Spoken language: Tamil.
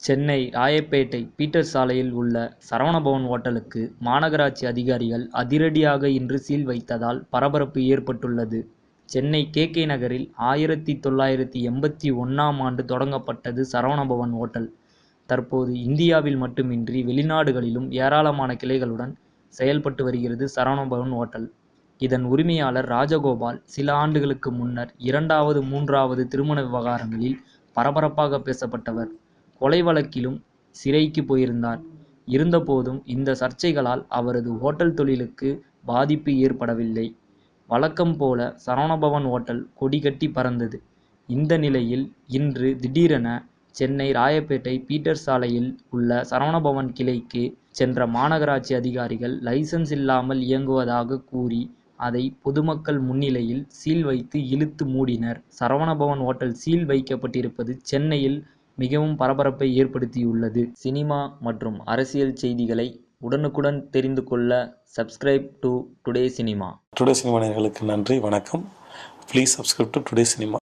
சென்னை ராயப்பேட்டை பீட்டர் சாலையில் உள்ள சரவணபவன் ஓட்டலுக்கு மாநகராட்சி அதிகாரிகள் அதிரடியாக இன்று சீல் வைத்ததால் பரபரப்பு ஏற்பட்டுள்ளது. சென்னை கே. நகரில் 1981ஆம் ஆண்டு தொடங்கப்பட்டது சரவணபவன் ஓட்டல். தற்போது இந்தியாவில் மட்டுமின்றி வெளிநாடுகளிலும் ஏராளமான கிளைகளுடன் செயல்பட்டு வருகிறது சரவணபவன் ஓட்டல். இதன் உரிமையாளர் ராஜகோபால் சில ஆண்டுகளுக்கு முன்னர் 2வது 3வது திருமண விவகாரங்களில் பரபரப்பாக பேசப்பட்டவர். கொலை வழக்கிலும் சிறைக்கு போயிருந்தார். இருந்தபோதும் இந்த சர்ச்சைகளால் அவரது ஓட்டல் தொழிலுக்கு பாதிப்பு ஏற்படவில்லை. வழக்கம் போல சரவணபவன் ஓட்டல் கொடி கட்டி பறந்தது. இந்த நிலையில் இன்று திடீரென சென்னை ராயப்பேட்டை பீட்டர் சாலையில் உள்ள சரவணபவன் கிளைக்கு சென்ற மாநகராட்சி அதிகாரிகள் லைசென்ஸ் இல்லாமல் இயங்குவதாக கூறி அதை பொதுமக்கள் முன்னிலையில் சீல் வைத்து இழுத்து மூடினர். சரவணபவன் ஓட்டல் சீல் வைக்கப்பட்டிருப்பது சென்னையில் மிகவும் பரபரப்பை ஏற்படுத்தியுள்ளது. சினிமா மற்றும் அரசியல் செய்திகளை உடனுக்குடன் தெரிந்து கொள்ள subscribe to today cinema. Today cinema நேயர்களுக்கு நன்றி, வணக்கம். Please subscribe to today cinema.